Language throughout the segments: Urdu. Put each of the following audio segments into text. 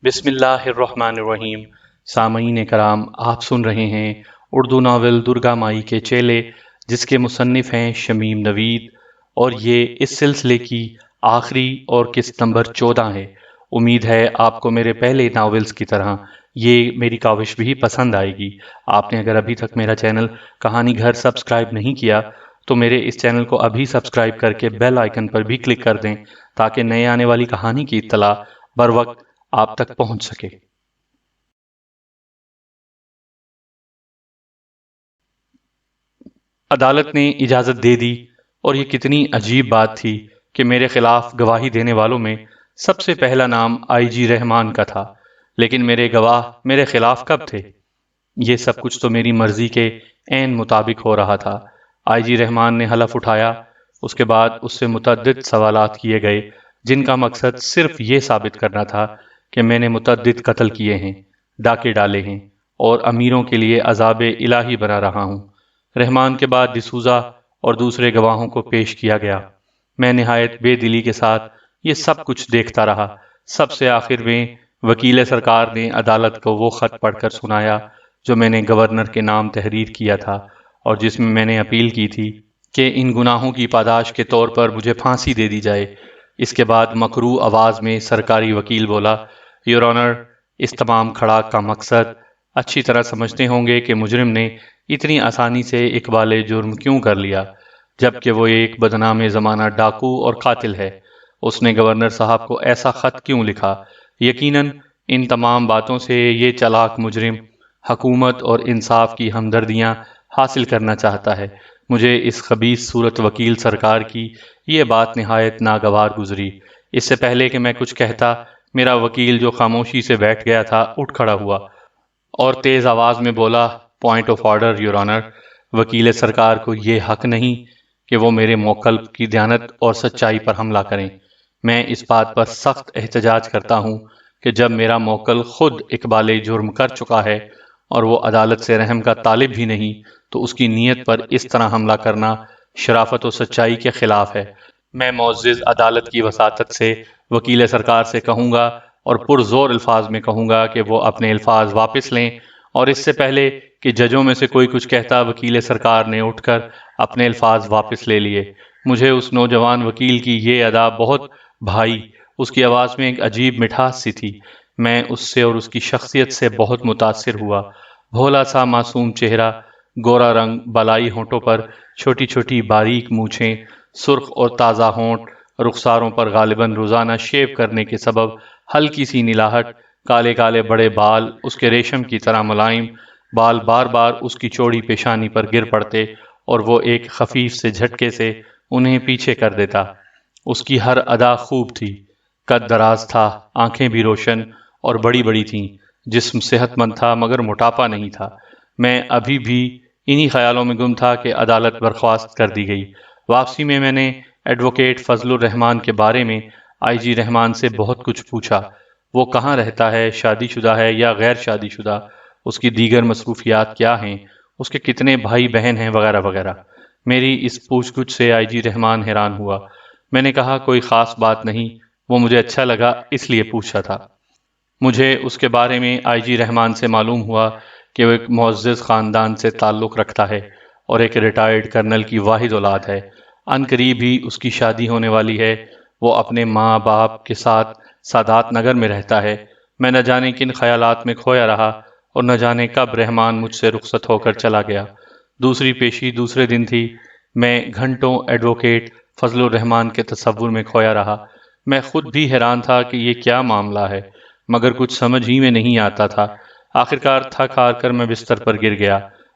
بسم اللہ الرحمن الرحیم۔ سامعین کرام، آپ سن رہے ہیں اردو ناول درگا مائی کے چیلے، جس کے مصنف ہیں شمیم نوید، اور یہ اس سلسلے کی آخری اور قسط نمبر 14 ہے۔ امید ہے آپ کو میرے پہلے ناولز کی طرح یہ میری کاوش بھی پسند آئے گی۔ آپ نے اگر ابھی تک میرا چینل کہانی گھر سبسکرائب نہیں کیا تو میرے اس چینل کو ابھی سبسکرائب کر کے بیل آئیکن پر بھی کلک کر دیں تاکہ نئے آنے والی کہانی کی اطلاع بر وقت آپ تک پہنچ سکے۔ عدالت نے اجازت دے دی، اور یہ کتنی عجیب بات تھی کہ میرے خلاف گواہی دینے والوں میں سب سے پہلا نام آئی جی رحمان کا تھا، لیکن میرے گواہ میرے خلاف کب تھے؟ یہ سب کچھ تو میری مرضی کے عین مطابق ہو رہا تھا۔ آئی جی رحمان نے حلف اٹھایا، اس کے بعد اس سے متعدد سوالات کیے گئے جن کا مقصد صرف یہ ثابت کرنا تھا کہ میں نے متعدد قتل کیے ہیں، ڈاکے ڈالے ہیں، اور امیروں کے لیے عذاب الہی بنا رہا ہوں۔ رحمان کے بعد ڈسوزا اور دوسرے گواہوں کو پیش کیا گیا۔ میں نہایت بے دلی کے ساتھ یہ سب کچھ دیکھتا رہا۔ سب سے آخر میں وکیل سرکار نے عدالت کو وہ خط پڑھ کر سنایا جو میں نے گورنر کے نام تحریر کیا تھا، اور جس میں نے اپیل کی تھی کہ ان گناہوں کی پاداش کے طور پر مجھے پھانسی دے دی جائے۔ اس کے بعد مکروہ آواز میں سرکاری وکیل بولا، یور آنر، اس تمام کھڑا کا مقصد اچھی طرح سمجھتے ہوں گے کہ مجرم نے اتنی آسانی سے اقبال جرم کیوں کر لیا، جبکہ وہ ایک بدنام زمانہ ڈاکو اور قاتل ہے۔ اس نے گورنر صاحب کو ایسا خط کیوں لکھا؟ یقیناً ان تمام باتوں سے یہ چالاک مجرم حکومت اور انصاف کی ہمدردیاں حاصل کرنا چاہتا ہے۔ مجھے اس خبیث صورت وکیل سرکار کی یہ بات نہایت ناگوار گزری۔ اس سے پہلے کہ میں کچھ کہتا، میرا وکیل جو خاموشی سے بیٹھ گیا تھا اٹھ کھڑا ہوا اور تیز آواز میں بولا، point of order your owner, وکیل سرکار کو یہ حق نہیں کہ وہ میرے موکل کی دیانت اور سچائی پر حملہ کریں۔ میں اس بات پر سخت احتجاج کرتا ہوں کہ جب میرا موکل خود اقبال جرم کر چکا ہے اور وہ عدالت سے رحم کا طالب بھی نہیں، تو اس کی نیت پر اس طرح حملہ کرنا شرافت و سچائی کے خلاف ہے۔ میں معزز عدالت کی وساطت سے وکیل سرکار سے کہوں گا، اور پرزور الفاظ میں کہوں گا کہ وہ اپنے الفاظ واپس لیں، اور اس سے پہلے کہ ججوں میں سے کوئی کچھ کہتا، وکیل سرکار نے اٹھ کر اپنے الفاظ واپس لے لیے۔ مجھے اس نوجوان وکیل کی یہ ادا بہت بھائی۔ اس کی آواز میں ایک عجیب مٹھاس سی تھی۔ میں اس سے اور اس کی شخصیت سے بہت متاثر ہوا۔ بھولا سا معصوم چہرہ، گورا رنگ، بالائی ہونٹوں پر چھوٹی چھوٹی باریک مونچھیں، سرخ اور تازہ ہونٹ، رخساروں پر غالباً روزانہ شیو کرنے کے سبب ہلکی سی نلاہٹ، کالے کالے بڑے بال، اس کے ریشم کی طرح ملائم بال بار بار اس کی چوڑی پیشانی پر گر پڑتے اور وہ ایک خفیف سے جھٹکے سے انہیں پیچھے کر دیتا۔ اس کی ہر ادا خوب تھی۔ قد دراز تھا، آنکھیں بھی روشن اور بڑی بڑی تھیں، جسم صحت مند تھا مگر موٹاپا نہیں تھا۔ میں ابھی بھی انہی خیالوں میں گم تھا کہ عدالت برخاست کر دی گئی۔ واپسی میں نے ایڈوکیٹ فضل الرحمان کے بارے میں آئی جی رحمان سے بہت کچھ پوچھا۔ وہ کہاں رہتا ہے، شادی شدہ ہے یا غیر شادی شدہ، اس کی دیگر مصروفیات کیا ہیں، اس کے کتنے بھائی بہن ہیں، وغیرہ وغیرہ۔ میری اس پوچھ گچھ سے آئی جی رحمان حیران ہوا۔ میں نے کہا، کوئی خاص بات نہیں، وہ مجھے اچھا لگا اس لیے پوچھا تھا۔ مجھے اس کے بارے میں آئی جی رحمان سے معلوم ہوا کہ وہ ایک معزز خاندان سے تعلق رکھتا ہے اور ایک ریٹائرڈ کرنل کی واحد اولاد ہے۔ ان قریب ہی اس کی شادی ہونے والی ہے۔ وہ اپنے ماں باپ کے ساتھ سادات نگر میں رہتا ہے۔ میں نہ جانے کن خیالات میں کھویا رہا اور نہ جانے کب رحمان مجھ سے رخصت ہو کر چلا گیا۔ دوسری پیشی دوسرے دن تھی۔ میں گھنٹوں ایڈوکیٹ فضل الرحمان کے تصور میں کھویا رہا۔ میں خود بھی حیران تھا کہ یہ کیا معاملہ ہے، مگر کچھ سمجھ ہی میں نہیں آتا تھا۔ آخرکار تھک ہار کر میں بستر پر گر گیا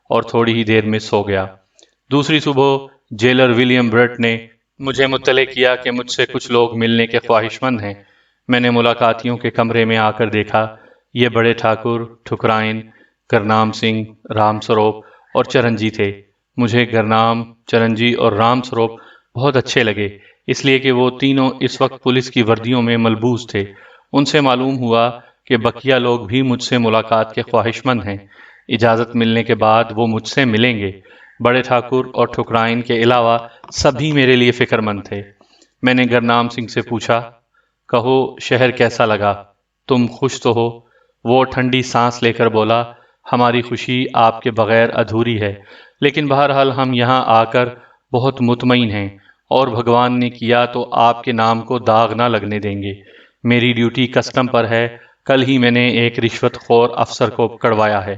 اور تھوڑی ہی دیر میں سو گیا۔ دوسری صبح جیلر ولیم برٹ نے مجھے مطلع کیا کہ مجھ سے کچھ لوگ ملنے کے خواہش مند ہیں۔ میں نے ملاقاتیوں کے کمرے میں آ کر دیکھا، یہ بڑے ٹھاکر، ٹھکرائن، گرنام سنگھ، رام سروپ اور چرنجی تھے۔ مجھے گرنام، چرنجی اور رام سروپ بہت اچھے لگے، اس لیے کہ وہ تینوں اس وقت پولیس کی وردیوں میں ملبوس تھے۔ ان سے معلوم ہوا کہ بقیہ لوگ بھی مجھ سے ملاقات کے خواہش مند ہیں۔ اجازت ملنے کے بعد وہ مجھ سے ملیں گے۔ بڑے ٹھاکر اور ٹھکرائن کے علاوہ سبھی میرے لیے فکر مند تھے۔ میں نے گرنام سنگھ سے پوچھا، کہو شہر کیسا لگا؟ تم خوش تو ہو؟ وہ ٹھنڈی سانس لے کر بولا، ہماری خوشی آپ کے بغیر ادھوری ہے، لیکن بہرحال ہم یہاں آ کر بہت مطمئن ہیں، اور بھگوان نے کیا تو آپ کے نام کو داغ نہ لگنے دیں گے۔ میری ڈیوٹی کسٹم پر ہے، کل ہی میں نے ایک رشوت خور افسر کو پکڑوایا ہے۔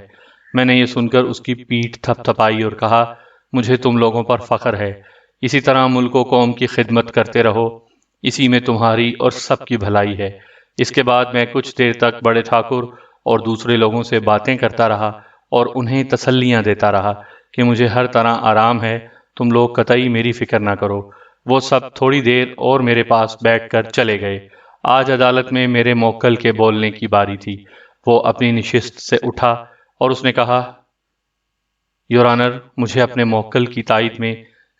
میں نے یہ سن کر اس کی پیٹھ تھپ تھپائی اور کہا، مجھے تم لوگوں پر فخر ہے، اسی طرح ملک و قوم کی خدمت کرتے رہو، اسی میں تمہاری اور سب کی بھلائی ہے۔ اس کے بعد میں کچھ دیر تک بڑے ٹھاکر اور دوسرے لوگوں سے باتیں کرتا رہا اور انہیں تسلیاں دیتا رہا کہ مجھے ہر طرح آرام ہے، تم لوگ قطعی میری فکر نہ کرو۔ وہ سب تھوڑی دیر اور میرے پاس بیٹھ کر چلے گئے۔ آج عدالت میں میرے موکل کے بولنے کی باری تھی۔ وہ اپنی نشست سے اٹھا اور اس نے کہا، یور آنر، مجھے اپنے موکل کی تائید میں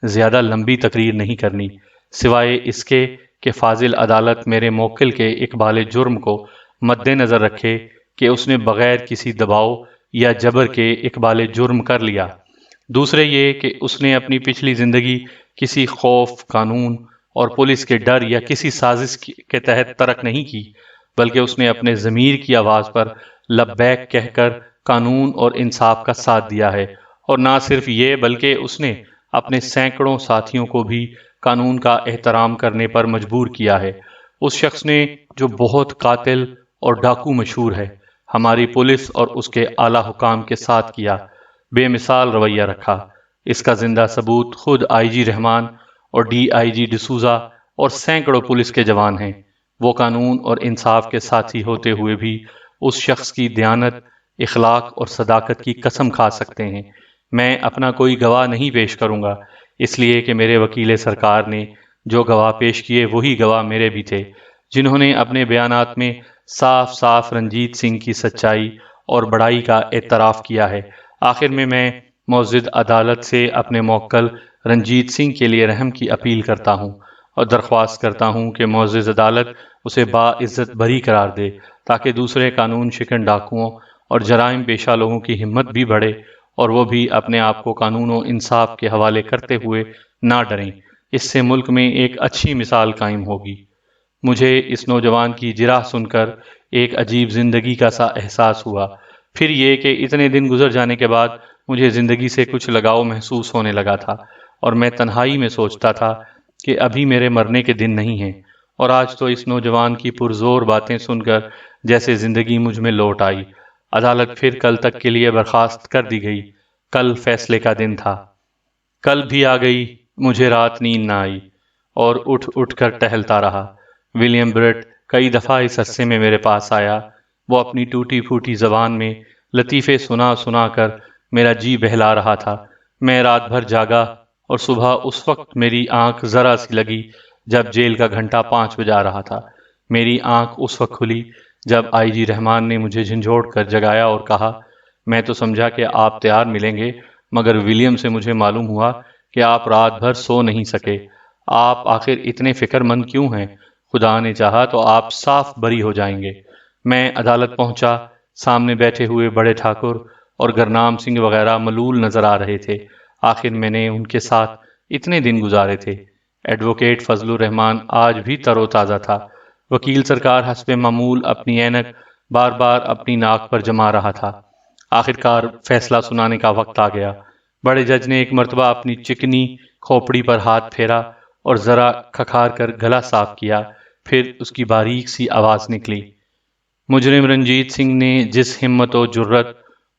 زیادہ لمبی تقریر نہیں کرنی، سوائے اس کے کہ فاضل عدالت میرے موکل کے اقبال جرم کو مد نظر رکھے کہ اس نے بغیر کسی دباؤ یا جبر کے اقبال جرم کر لیا۔ دوسرے یہ کہ اس نے اپنی پچھلی زندگی کسی خوف، قانون اور پولیس کے ڈر یا کسی سازش کے تحت ترک نہیں کی، بلکہ اس نے اپنے ضمیر کی آواز پر لبیک کہہ کر قانون اور انصاف کا ساتھ دیا ہے، اور نہ صرف یہ بلکہ اس نے اپنے سینکڑوں ساتھیوں کو بھی قانون کا احترام کرنے پر مجبور کیا ہے۔ اس شخص نے جو بہت قاتل اور ڈاکو مشہور ہے، ہماری پولیس اور اس کے اعلیٰ حکام کے ساتھ کیا، بے مثال رویہ رکھا۔ اس کا زندہ ثبوت خود آئی جی رحمان اور ڈی آئی جی ڈسوزا اور سینکڑوں پولیس کے جوان ہیں۔ وہ قانون اور انصاف کے ساتھی ہوتے ہوئے بھی اس شخص کی دیانت، اخلاق اور صداقت کی قسم کھا سکتے ہیں۔ میں اپنا کوئی گواہ نہیں پیش کروں گا، اس لیے کہ میرے وکیل سرکار نے جو گواہ پیش کیے وہی گواہ میرے بھی تھے، جنہوں نے اپنے بیانات میں صاف صاف رنجیت سنگھ کی سچائی اور بڑائی کا اعتراف کیا ہے۔ آخر میں معزز عدالت سے اپنے موکل رنجیت سنگھ کے لیے رحم کی اپیل کرتا ہوں اور درخواست کرتا ہوں کہ معزز عدالت اسے باعزت بری قرار دے، تاکہ دوسرے قانون شکن ڈاکوؤں اور جرائم پیشہ لوگوں کی ہمت بھی بڑھے اور وہ بھی اپنے آپ کو قانون و انصاف کے حوالے کرتے ہوئے نہ ڈریں۔ اس سے ملک میں ایک اچھی مثال قائم ہوگی۔ مجھے اس نوجوان کی جرح سن کر ایک عجیب زندگی کا سا احساس ہوا، پھر یہ کہ اتنے دن گزر جانے کے بعد مجھے زندگی سے کچھ لگاؤ محسوس ہونے لگا تھا، اور میں تنہائی میں سوچتا تھا کہ ابھی میرے مرنے کے دن نہیں ہیں، اور آج تو اس نوجوان کی پرزور باتیں سن کر جیسے زندگی مجھ میں لوٹ آئی۔ عدالت پھر کل تک کے لیے برخاست کر دی گئی۔ کل فیصلے کا دن تھا۔ کل بھی آ گئی، مجھے رات نیند نہ آئی اور اٹھ اٹھ کر ٹہلتا رہا۔ ولیم برٹ کئی دفعہ اس عرصے میں میرے پاس آیا۔ وہ اپنی ٹوٹی پھوٹی زبان میں لطیفے سنا سنا کر میرا جی بہلا رہا تھا۔ میں رات بھر جاگا اور صبح اس وقت میری آنکھ ذرا سی لگی جب جیل کا گھنٹا 5 بجا رہا تھا۔ میری آنکھ اس وقت کھلی جب آئی جی رحمان نے مجھے جھنجھوڑ کر جگایا اور کہا، میں تو سمجھا کہ آپ تیار ملیں گے، مگر ولیم سے مجھے معلوم ہوا کہ آپ رات بھر سو نہیں سکے۔ آپ آخر اتنے فکر مند کیوں ہیں؟ خدا نے چاہا تو آپ صاف بری ہو جائیں گے۔ میں عدالت پہنچا۔ سامنے بیٹھے ہوئے بڑے ٹھاکر اور گرنام سنگھ وغیرہ ملول نظر آ رہے تھے۔ آخر میں نے ان کے ساتھ اتنے دن گزارے تھے۔ ایڈوکیٹ فضل الرحمان آج بھی تر و تازہ تھا۔ وکیل سرکار حسب معمول اپنی اینک بار بار اپنی ناک پر جما رہا تھا۔ آخرکار فیصلہ سنانے کا وقت آ گیا۔ بڑے جج نے ایک مرتبہ اپنی چکنی کھوپڑی پر ہاتھ پھیرا اور ذرا کھکھار کر گلا صاف کیا، پھر اس کی باریک سی آواز نکلی، مجرم رنجیت سنگھ نے جس ہمت و جرت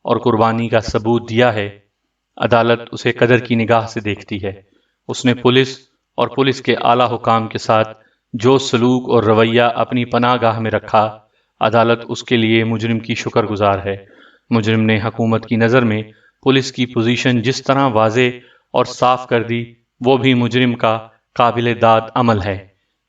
اور قربانی کا ثبوت دیا ہے، عدالت اسے قدر کی نگاہ سے دیکھتی ہے۔ اس نے پولیس اور پولیس کے اعلیٰ حکام کے ساتھ جو سلوک اور رویہ اپنی پناہ گاہ میں رکھا، عدالت اس کے لیے مجرم کی شکر گزار ہے۔ مجرم نے حکومت کی نظر میں پولیس کی پوزیشن جس طرح واضح اور صاف کر دی، وہ بھی مجرم کا قابل داد عمل ہے۔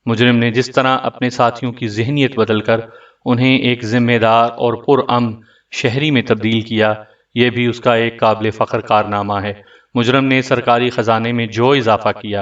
مجرم نے جس طرح اپنے ساتھیوں کی ذہنیت بدل کر انہیں ایک ذمہ دار اور پرامن شہری میں تبدیل کیا، یہ بھی اس کا ایک قابل فخر کارنامہ ہے۔ مجرم نے سرکاری خزانے میں جو اضافہ کیا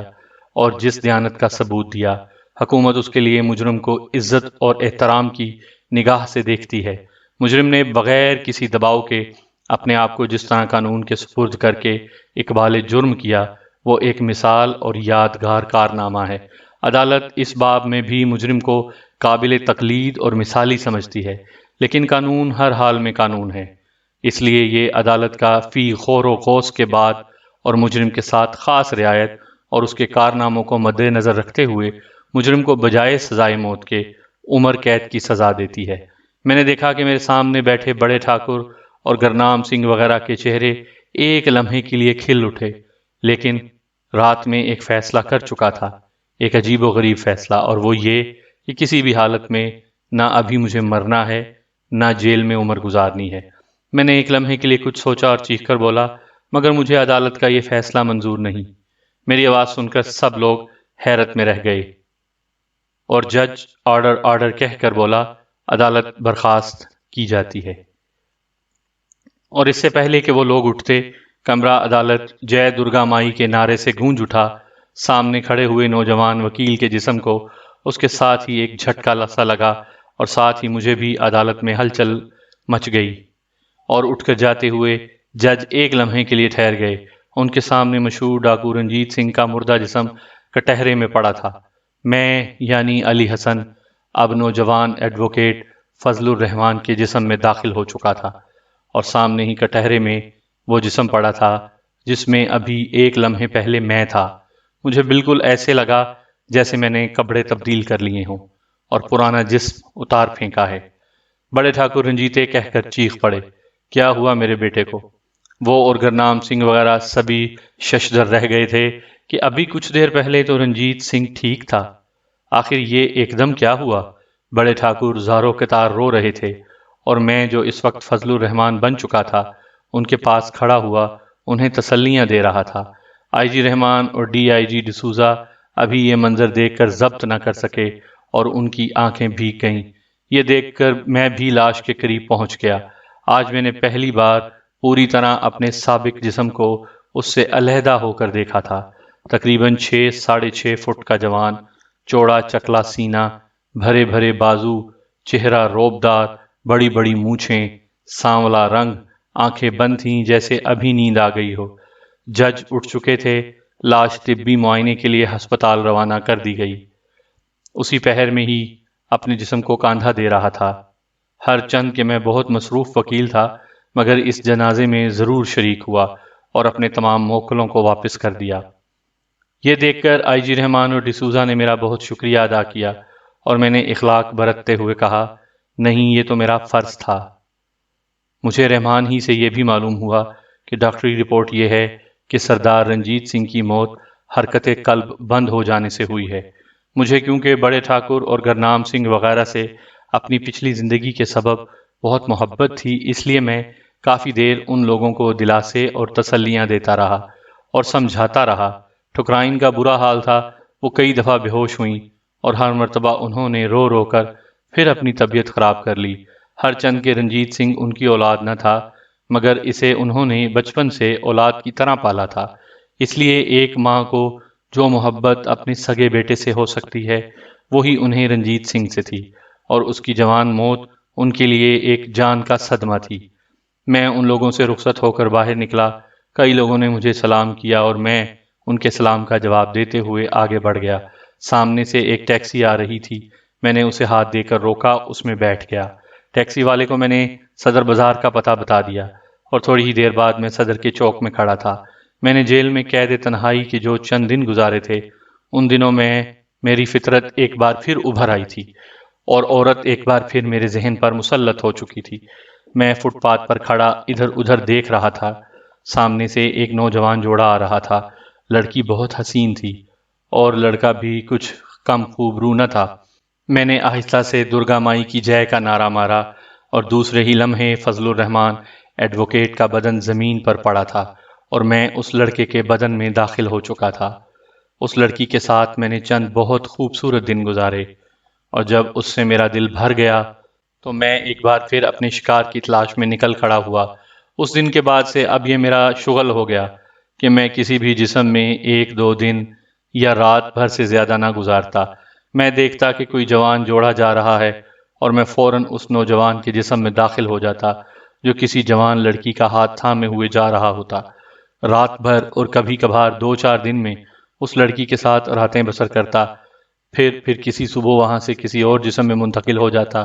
اور جس دیانت کا ثبوت دیا، حکومت اس کے لیے مجرم کو عزت اور احترام کی نگاہ سے دیکھتی ہے۔ مجرم نے بغیر کسی دباؤ کے اپنے آپ کو جس طرح قانون کے سپرد کر کے اقبال جرم کیا، وہ ایک مثال اور یادگار کارنامہ ہے۔ عدالت اس باب میں بھی مجرم کو قابل تقلید اور مثالی سمجھتی ہے، لیکن قانون ہر حال میں قانون ہے۔ اس لیے یہ عدالت کا فی خور و خوص کے بعد اور مجرم کے ساتھ خاص رعایت اور اس کے کارناموں کو مد نظر رکھتے ہوئے مجرم کو بجائے سزائے موت کے عمر قید کی سزا دیتی ہے۔ میں نے دیکھا کہ میرے سامنے بیٹھے بڑے ٹھاکر اور گرنام سنگھ وغیرہ کے چہرے ایک لمحے کے لیے کھل اٹھے، لیکن رات میں ایک فیصلہ کر چکا تھا، ایک عجیب و غریب فیصلہ، اور وہ یہ کہ کسی بھی حالت میں نہ ابھی مجھے مرنا ہے نہ جیل میں عمر گزارنی ہے۔ میں نے ایک لمحے کے لیے کچھ سوچا اور چیخ کر بولا، مگر مجھے عدالت کا یہ فیصلہ منظور نہیں۔ میری آواز سن کر سب لوگ حیرت میں رہ گئے اور جج آرڈر آرڈر کہہ کر بولا، عدالت برخاست کی جاتی ہے۔ اور اس سے پہلے کہ وہ لوگ اٹھتے، کمرہ عدالت جے درگا مائی کے نعرے سے گونج اٹھا۔ سامنے کھڑے ہوئے نوجوان وکیل کے جسم کو اس کے ساتھ ہی ایک جھٹکا سا لگا اور ساتھ ہی مجھے بھی عدالت میں ہلچل مچ گئی، اور اٹھ کر جاتے ہوئے جج ایک لمحے کے لیے ٹھہر گئے۔ ان کے سامنے مشہور ڈاکو رنجیت سنگھ کا مردہ جسم کٹہرے میں پڑا تھا۔ میں یعنی علی حسن اب نوجوان ایڈوکیٹ فضل الرحمان کے جسم میں داخل ہو چکا تھا، اور سامنے ہی کٹہرے میں وہ جسم پڑا تھا جس میں ابھی ایک لمحے پہلے میں تھا۔ مجھے بالکل ایسے لگا جیسے میں نے کپڑے تبدیل کر لیے ہوں اور پرانا جسم اتار پھینکا ہے۔ بڑے ٹھاکر رنجیتے کہہ کر چیخ پڑے، کیا ہوا میرے بیٹے کو؟ وہ اور گرنام سنگھ وغیرہ سبھی ششدر رہ گئے تھے کہ ابھی کچھ دیر پہلے تو رنجیت سنگھ ٹھیک تھا، آخر یہ ایک دم کیا ہوا؟ بڑے ٹھاکر زاروں قطار رو رہے تھے، اور میں جو اس وقت فضل الرحمان بن چکا تھا ان کے پاس کھڑا ہوا انہیں تسلیاں دے رہا تھا۔ آئی جی رحمان اور ڈی آئی جی ڈسوزا ابھی یہ منظر دیکھ کر ضبط نہ کر سکے اور ان کی آنکھیں بھیگ گئیں۔ یہ دیکھ کر میں بھی لاش کے قریب پہنچ گیا۔ آج میں نے پہلی بار پوری طرح اپنے سابق جسم کو اس سے علیحدہ ہو کر دیکھا تھا۔ تقریباً 6 فٹ کا جوان، چوڑا چکلا سینہ، بھرے بھرے بازو، چہرہ روبدار، بڑی بڑی مونچھیں، سانولا رنگ، آنکھیں بند تھیں جیسے ابھی نیند آ گئی ہو۔ جج اٹھ چکے تھے، لاش طبی معائنے کے لیے ہسپتال روانہ کر دی گئی۔ اسی پہر میں ہی اپنے جسم کو کاندھا دے رہا تھا، ہر چند کہ میں بہت مصروف وکیل تھا مگر اس جنازے میں ضرور شریک ہوا اور اپنے تمام موکلوں کو واپس کر دیا۔ یہ دیکھ کر آئی جی رحمان اور ڈسوزا نے میرا بہت شکریہ ادا کیا، اور میں نے اخلاق برتتے ہوئے کہا، نہیں یہ تو میرا فرض تھا۔ مجھے رحمان ہی سے یہ بھی معلوم ہوا کہ ڈاکٹری رپورٹ یہ ہے کہ سردار رنجیت سنگھ کی موت حرکت قلب بند ہو جانے سے ہوئی ہے۔ مجھے کیونکہ بڑے ٹھاکر اور گرنام سنگھ وغیرہ سے اپنی پچھلی زندگی کے سبب بہت محبت تھی، اس لیے میں کافی دیر ان لوگوں کو دلاسے اور تسلیاں دیتا رہا اور سمجھاتا رہا۔ ٹھکرائن کا برا حال تھا، وہ کئی دفعہ بے ہوش ہوئیں اور ہر مرتبہ انہوں نے رو رو کر پھر اپنی طبیعت خراب کر لی۔ ہر چند کے رنجیت سنگھ ان کی اولاد نہ تھا، مگر اسے انہوں نے بچپن سے اولاد کی طرح پالا تھا، اس لیے ایک ماں کو جو محبت اپنے سگے بیٹے سے ہو سکتی ہے وہی انہیں رنجیت سنگھ سے تھی، اور اس کی جوان موت ان کے لیے ایک جان کا صدمہ تھی۔ میں ان لوگوں سے رخصت ہو کر باہر نکلا، کئی لوگوں نے مجھے سلام کیا اور میں ان کے سلام کا جواب دیتے ہوئے آگے بڑھ گیا۔ سامنے سے ایک ٹیکسی آ رہی تھی، میں نے اسے ہاتھ دے کر روکا، اس میں بیٹھ گیا۔ ٹیکسی والے کو میں نے صدر بازار کا پتہ بتا دیا، اور تھوڑی ہی دیر بعد میں صدر کے چوک میں کھڑا تھا۔ میں نے جیل میں قید تنہائی کے جو چند دن گزارے تھے ان دنوں میں میری فطرت ایک بار پھر ابھر آئی تھی، اور عورت ایک بار پھر میرے ذہن پر مسلط ہو چکی تھی۔ میں فٹ پاتھ پر کھڑا ادھر ادھر دیکھ رہا تھا۔ سامنے سے ایک نوجوان جوڑا آ رہا تھا، لڑکی بہت حسین تھی اور لڑکا بھی کچھ کم خوبرو نہ تھا۔ میں نے آہستہ سے درگا مائی کی جے کا نعرہ مارا، اور دوسرے ہی لمحے فضل الرحمان ایڈوکیٹ کا بدن زمین پر پڑا تھا اور میں اس لڑکے کے بدن میں داخل ہو چکا تھا۔ اس لڑکی کے ساتھ میں نے چند بہت خوبصورت دن گزارے، اور جب اس سے میرا دل بھر گیا تو میں ایک بار پھر اپنے شکار کی تلاش میں نکل کھڑا ہوا۔ اس دن کے بعد سے اب یہ میرا شغل ہو گیا کہ میں کسی بھی جسم میں 1-2 دن یا رات بھر سے زیادہ نہ گزارتا۔ میں دیکھتا کہ کوئی جوان جوڑا جا رہا ہے اور میں فوراً اس نوجوان کے جسم میں داخل ہو جاتا جو کسی جوان لڑکی کا ہاتھ تھامے ہوئے جا رہا ہوتا۔ رات بھر اور کبھی کبھار 2-4 دن میں اس لڑکی کے ساتھ راتیں بسر کرتا۔ پھر کسی صبح وہاں سے کسی اور جسم میں منتقل ہو جاتا۔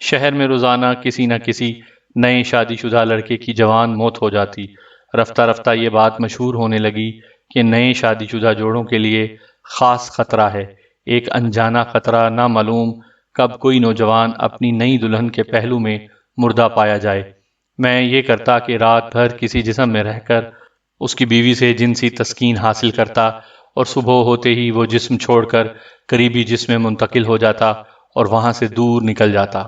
شہر میں روزانہ کسی نہ کسی نئے شادی شدہ لڑکے کی جوان موت ہو جاتی۔ رفتہ رفتہ یہ بات مشہور ہونے لگی کہ نئے شادی شدہ جوڑوں کے لیے خاص خطرہ ہے، ایک انجانا خطرہ، نہ معلوم کب کوئی نوجوان اپنی نئی دلہن کے پہلو میں مردہ پایا جائے۔ میں یہ کرتا کہ رات بھر کسی جسم میں رہ کر اس کی بیوی سے جنسی تسکین حاصل کرتا، اور صبح ہوتے ہی وہ جسم چھوڑ کر قریبی جسم میں منتقل ہو جاتا اور وہاں سے دور نکل جاتا۔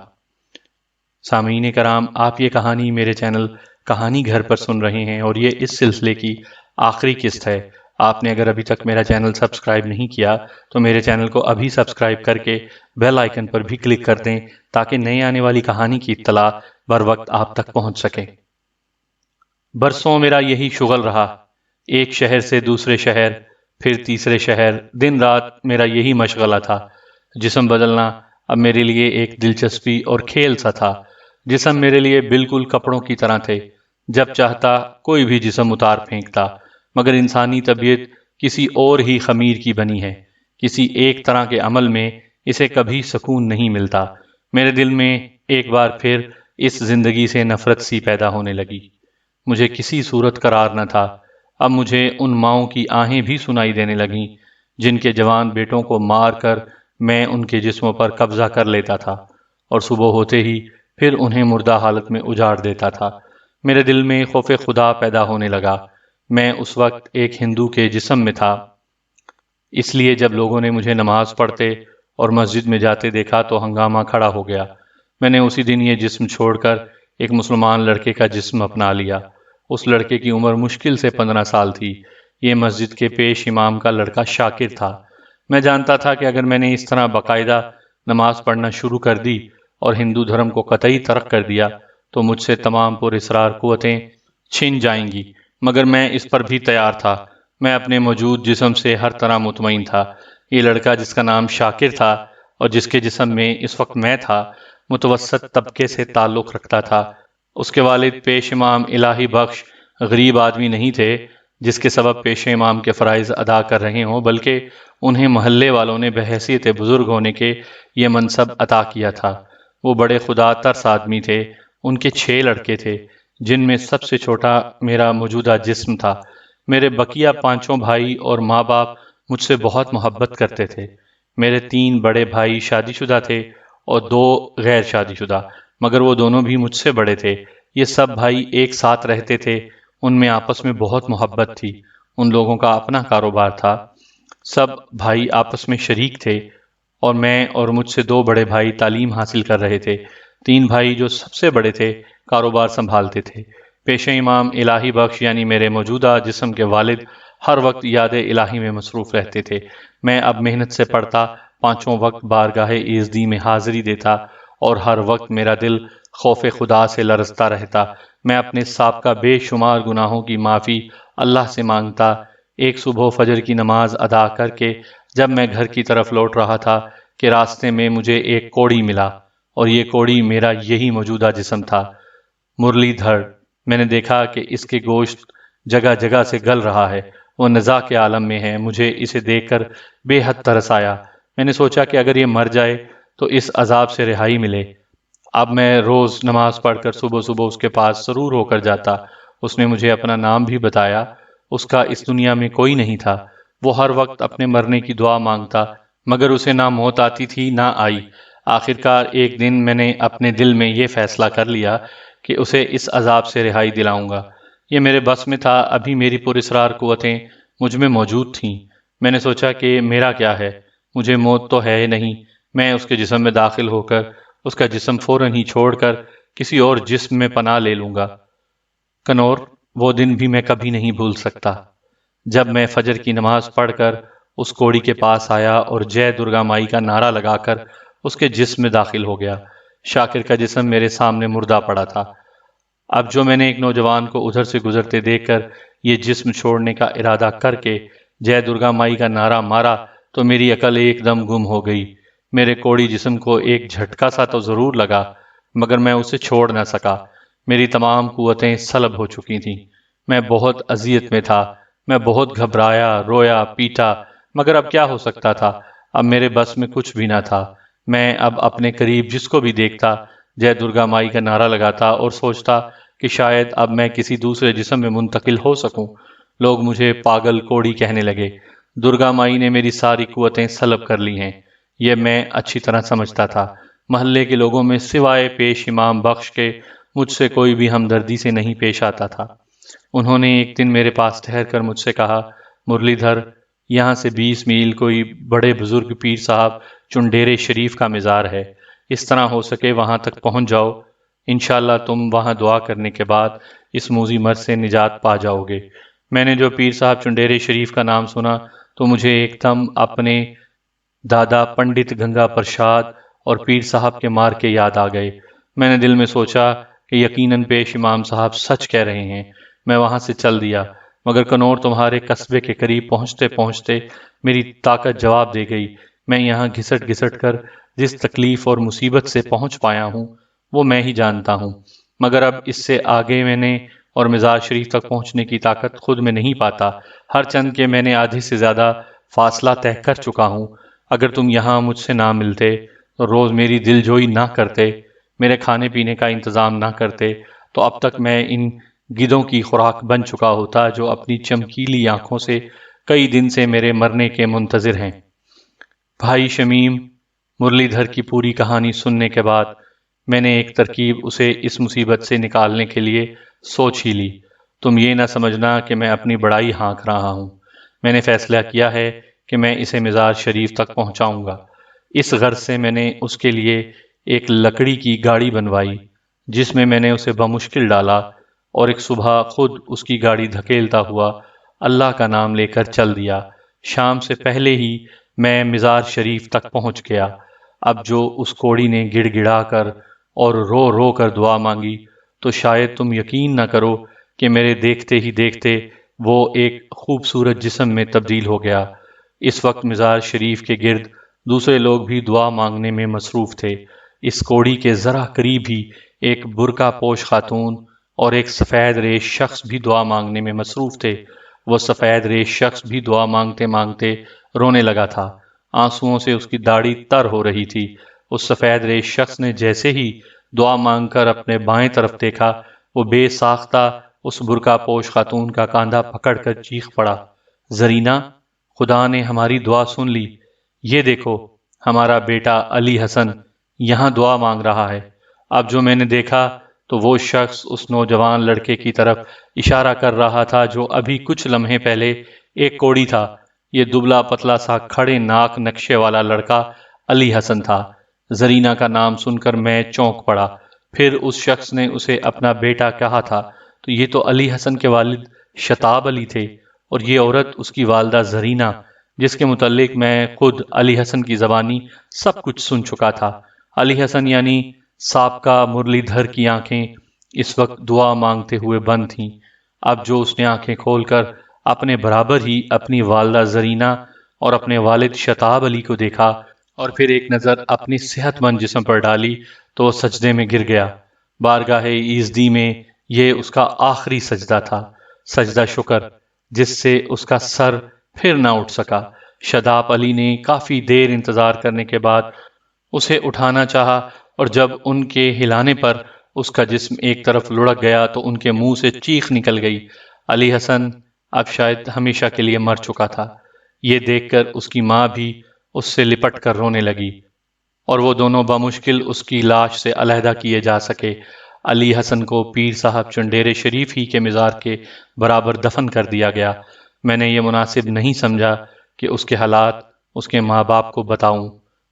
سامعین کرام، آپ یہ کہانی میرے چینل کہانی گھر پر سن رہے ہیں، اور یہ اس سلسلے کی آخری قسط ہے۔ آپ نے اگر ابھی تک میرا چینل سبسکرائب نہیں کیا تو میرے چینل کو ابھی سبسکرائب کر کے بیل آئیکن پر بھی کلک کر دیں تاکہ نئے آنے والی کہانی کی اطلاع بر وقت آپ تک پہنچ سکے۔ برسوں میرا یہی شغل رہا، ایک شہر سے دوسرے شہر، پھر تیسرے شہر، دن رات میرا یہی مشغلہ تھا۔ جسم بدلنا اب میرے لیے ایک دلچسپی اور کھیل سا تھا۔ جسم میرے لیے بالکل کپڑوں کی طرح تھے، جب چاہتا کوئی بھی جسم اتار پھینکتا، مگر انسانی طبیعت کسی اور ہی خمیر کی بنی ہے، کسی ایک طرح کے عمل میں اسے کبھی سکون نہیں ملتا۔ میرے دل میں ایک بار پھر اس زندگی سے نفرت سی پیدا ہونے لگی۔ مجھے کسی صورت قرار نہ تھا۔ اب مجھے ان ماؤں کی آہیں بھی سنائی دینے لگیں جن کے جوان بیٹوں کو مار کر میں ان کے جسموں پر قبضہ کر لیتا تھا اور صبح ہوتے ہی پھر انہیں مردہ حالت میں اجاڑ دیتا تھا۔ میرے دل میں خوف خدا پیدا ہونے لگا۔ میں اس وقت ایک ہندو کے جسم میں تھا، اس لیے جب لوگوں نے مجھے نماز پڑھتے اور مسجد میں جاتے دیکھا تو ہنگامہ کھڑا ہو گیا۔ میں نے اسی دن یہ جسم چھوڑ کر ایک مسلمان لڑکے کا جسم اپنا لیا۔ اس لڑکے کی عمر مشکل سے 15 سال تھی۔ یہ مسجد کے پیش امام کا لڑکا شاکر تھا۔ میں جانتا تھا کہ اگر میں نے اس طرح باقاعدہ نماز پڑھنا شروع کر دی اور ہندو دھرم کو قطعی ترک کر دیا تو مجھ سے تمام پر اسرار قوتیں چھن جائیں گی، مگر میں اس پر بھی تیار تھا۔ میں اپنے موجود جسم سے ہر طرح مطمئن تھا۔ یہ لڑکا جس کا نام شاکر تھا اور جس کے جسم میں اس وقت میں تھا، متوسط طبقے سے تعلق رکھتا تھا۔ اس کے والد پیش امام الہی بخش غریب آدمی نہیں تھے جس کے سبب پیش امام کے فرائض ادا کر رہے ہوں، بلکہ انہیں محلے والوں نے بحیثیت بزرگ ہونے کے یہ منصب عطا کیا تھا۔ وہ بڑے خدا ترس آدمی تھے۔ ان کے 6 لڑکے تھے جن میں سب سے چھوٹا میرا موجودہ جسم تھا۔ میرے بقیہ 5 بھائی اور ماں باپ مجھ سے بہت محبت کرتے تھے۔ میرے 3 بڑے بھائی شادی شدہ تھے اور 2 غیر شادی شدہ، مگر وہ دونوں بھی مجھ سے بڑے تھے۔ یہ سب بھائی ایک ساتھ رہتے تھے، ان میں آپس میں بہت محبت تھی۔ ان لوگوں کا اپنا کاروبار تھا، سب بھائی آپس میں شریک تھے، اور میں اور مجھ سے 2 بڑے بھائی تعلیم حاصل کر رہے تھے۔ 3 بھائی جو سب سے بڑے تھے کاروبار سنبھالتے تھے۔ پیش امام الہی بخش یعنی میرے موجودہ جسم کے والد ہر وقت یاد الہی میں مصروف رہتے تھے۔ میں اب محنت سے پڑھتا، 5 وقت بارگاہ ایزدی میں حاضری دیتا، اور ہر وقت میرا دل خوف خدا سے لرزتا رہتا۔ میں اپنے سابقہ بے شمار گناہوں کی معافی اللہ سے مانگتا۔ ایک صبح فجر کی نماز ادا کر کے جب میں گھر کی طرف لوٹ رہا تھا کہ راستے میں مجھے ایک کوڑی ملا، اور یہ کوڑی میرا یہی موجودہ جسم تھا، مرلی دھر۔ میں نے دیکھا کہ اس کے گوشت جگہ جگہ سے گل رہا ہے، وہ نزا کے عالم میں ہے۔ مجھے اسے دیکھ کر بے حد ترس آیا۔ میں نے سوچا کہ اگر یہ مر جائے تو اس عذاب سے رہائی ملے۔ اب میں روز نماز پڑھ کر صبح صبح اس کے پاس سرور ہو کر جاتا۔ اس نے مجھے اپنا نام بھی بتایا۔ اس کا اس دنیا میں کوئی نہیں تھا۔ وہ ہر وقت اپنے مرنے کی دعا مانگتا، مگر اسے نہ موت آتی تھی نہ آئی۔ آخرکار ایک دن میں نے اپنے دل میں یہ فیصلہ کر لیا کہ اسے اس عذاب سے رہائی دلاؤں گا۔ یہ میرے بس میں تھا، ابھی میری پراسرار قوتیں مجھ میں موجود تھیں۔ میں نے سوچا کہ میرا کیا ہے، مجھے موت تو ہے نہیں، میں اس کے جسم میں داخل ہو کر اس کا جسم فوراً ہی چھوڑ کر کسی اور جسم میں پناہ لے لوں گا۔ کنور، وہ دن بھی میں کبھی نہیں بھول سکتا جب میں فجر کی نماز پڑھ کر اس کوڑی کے پاس آیا اور جے درگا مائی کا نعرہ لگا کر اس کے جسم میں داخل ہو گیا۔ شاکر کا جسم میرے سامنے مردہ پڑا تھا۔ اب جو میں نے ایک نوجوان کو ادھر سے گزرتے دیکھ کر یہ جسم چھوڑنے کا ارادہ کر کے جے درگا مائی کا نعرہ مارا تو میری عقل ایک دم گم ہو گئی۔ میرے کوڑی جسم کو ایک جھٹکا سا تو ضرور لگا، مگر میں اسے چھوڑ نہ سکا۔ میری تمام قوتیں سلب ہو چکی تھیں۔ میں بہت اذیت میں تھا۔ میں بہت گھبرایا، رویا، پیٹا، مگر اب کیا ہو سکتا تھا۔ اب میرے بس میں کچھ بھی نہ تھا۔ میں اب اپنے قریب جس کو بھی دیکھتا جے درگا مائی کا نعرہ لگاتا اور سوچتا کہ شاید اب میں کسی دوسرے جسم میں منتقل ہو سکوں۔ لوگ مجھے پاگل کوڑی کہنے لگے۔ درگا مائی نے میری ساری قوتیں سلب کر لی ہیں، یہ میں اچھی طرح سمجھتا تھا۔ محلے کے لوگوں میں سوائے پیش امام بخش کے مجھ سے کوئی بھی ہمدردی سے نہیں پیش آتا تھا۔ انہوں نے ایک دن میرے پاس ٹھہر کر مجھ سے کہا، مرلی دھر، یہاں سے 20 میل کوئی بڑے بزرگ پیر صاحب چنڈیرے شریف کا مزار ہے، اس طرح ہو سکے وہاں تک پہنچ جاؤ، انشاءاللہ تم وہاں دعا کرنے کے بعد اس موذی مرض سے نجات پا جاؤ گے۔ میں نے جو پیر صاحب چنڈیرے شریف کا نام سنا تو مجھے ایک دم اپنے دادا پنڈت گنگا پرشاد اور پیر صاحب کے مار کے یاد آ گئے۔ میں نے دل میں سوچا کہ یقیناً پیش امام صاحب سچ کہہ رہے ہیں۔ میں وہاں سے چل دیا، مگر کنور تمہارے قصبے کے قریب پہنچتے پہنچتے میری طاقت جواب دے گئی۔ میں یہاں گھسٹ گھسٹ کر جس تکلیف اور مصیبت سے پہنچ پایا ہوں وہ میں ہی جانتا ہوں، مگر اب اس سے آگے میں نے اور مزار شریف تک پہنچنے کی طاقت خود میں نہیں پاتا۔ ہر چند کے میں نے آدھی سے زیادہ فاصلہ طے کر چکا ہوں۔ اگر تم یہاں مجھ سے نہ ملتے، روز میری دل جوئی نہ کرتے، میرے کھانے پینے کا انتظام نہ کرتے، تو اب تک میں ان گدھوں کی خوراک بن چکا ہوتا جو اپنی چمکیلی آنکھوں سے کئی دن سے میرے مرنے کے منتظر ہیں۔ بھائی شمیم، مرلی دھر کی پوری کہانی سننے کے بعد میں نے ایک ترکیب اسے اس مصیبت سے نکالنے کے لیے سوچ ہی لی۔ تم یہ نہ سمجھنا کہ میں اپنی بڑائی ہانک رہا ہوں۔ میں نے فیصلہ کیا ہے کہ میں اسے مزار شریف تک پہنچاؤں گا۔ اس غرض سے میں نے اس کے لیے ایک لکڑی کی گاڑی بنوائی جس میں نے اسے بمشکل ڈالا، اور ایک صبح خود اس کی گاڑی دھکیلتا ہوا اللہ کا نام لے کر چل دیا۔ شام سے پہلے ہی میں مزار شریف تک پہنچ گیا۔ اب جو اس کوڑی نے گڑ گڑا کر اور رو رو کر دعا مانگی تو شاید تم یقین نہ کرو کہ میرے دیکھتے ہی دیکھتے وہ ایک خوبصورت جسم میں تبدیل ہو گیا۔ اس وقت مزار شریف کے گرد دوسرے لوگ بھی دعا مانگنے میں مصروف تھے۔ اس کوڑی کے ذرا قریب ہی ایک برقع پوش خاتون اور ایک سفید ریش شخص بھی دعا مانگنے میں مصروف تھے۔ وہ سفید ریش شخص بھی دعا مانگتے مانگتے رونے لگا تھا، آنسوؤں سے اس کی داڑھی تر ہو رہی تھی۔ اس سفید ریش شخص نے جیسے ہی دعا مانگ کر اپنے بائیں طرف دیکھا، وہ بے ساختہ اس برقع پوش خاتون کا کاندھا پکڑ کر چیخ پڑا، زرینہ، خدا نے ہماری دعا سن لی، یہ دیکھو ہمارا بیٹا علی حسن یہاں دعا مانگ رہا ہے۔ اب جو میں نے دیکھا تو وہ شخص اس نوجوان لڑکے کی طرف اشارہ کر رہا تھا جو ابھی کچھ لمحے پہلے ایک کوڑی تھا۔ یہ دبلا پتلا سا کھڑے ناک نقشے والا لڑکا علی حسن تھا۔ زرینہ کا نام سن کر میں چونک پڑا۔ پھر اس شخص نے اسے اپنا بیٹا کہا تھا تو یہ تو علی حسن کے والد شتاب علی تھے، اور یہ عورت اس کی والدہ زرینہ، جس کے متعلق میں خود علی حسن کی زبانی سب کچھ سن چکا تھا۔ علی حسن یعنی سابقہ مرلی دھر کی آنکھیں اس وقت دعا مانگتے ہوئے بند تھیں۔ اب جو اس نے آنکھیں کھول کر اپنے برابر ہی اپنی والدہ زرینہ اور اپنے والد شتاب علی کو دیکھا اور پھر ایک نظر اپنی صحت مند جسم پر ڈالی تو وہ سجدے میں گر گیا۔ بارگاہ ایزدی میں یہ اس کا آخری سجدہ تھا، سجدہ شکر، جس سے اس کا سر پھر نہ اٹھ سکا۔ شتاب علی نے کافی دیر انتظار کرنے کے بعد اسے اٹھانا چاہا، اور جب ان کے ہلانے پر اس کا جسم ایک طرف لڑک گیا تو ان کے منہ سے چیخ نکل گئی۔ علی حسن اب شاید ہمیشہ کے لیے مر چکا تھا۔ یہ دیکھ کر اس کی ماں بھی اس سے لپٹ کر رونے لگی، اور وہ دونوں بمشکل اس کی لاش سے علیحدہ کیے جا سکے۔ علی حسن کو پیر صاحب چنڈیرے شریف ہی کے مزار کے برابر دفن کر دیا گیا۔ میں نے یہ مناسب نہیں سمجھا کہ اس کے حالات اس کے ماں باپ کو بتاؤں،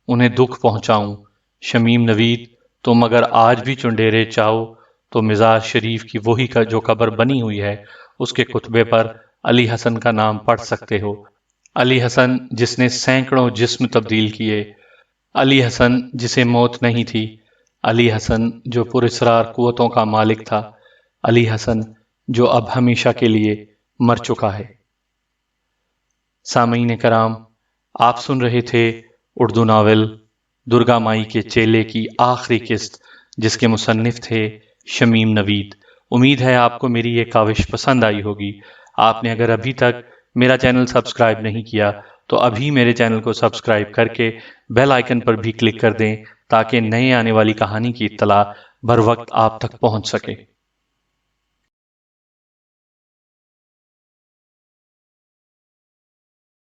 انہیں دکھ پہنچاؤں۔ شمیم نوید، تم اگر آج بھی چنڈیرے چاہو تو مزار شریف کی وہی کا جو قبر بنی ہوئی ہے اس کے کتبے پر علی حسن کا نام پڑھ سکتے ہو۔ علی حسن جس نے سینکڑوں جسم تبدیل کیے، علی حسن جسے موت نہیں تھی، علی حسن جو پراسرار قوتوں کا مالک تھا، علی حسن جو اب ہمیشہ کے لیے مر چکا ہے۔ سامعین کرام، آپ سن رہے تھے اردو ناول درگا مائی کے چیلے کی آخری قسط، جس کے مصنف تھے شمیم نوید۔ امید ہے آپ کو میری یہ کاوش پسند آئی ہوگی۔ آپ نے اگر ابھی تک میرا چینل سبسکرائب نہیں کیا تو ابھی میرے چینل کو سبسکرائب کر کے بیل آئیکن پر بھی کلک کر دیں تاکہ نئے آنے والی کہانی کی اطلاع بر وقت آپ تک پہنچ سکے۔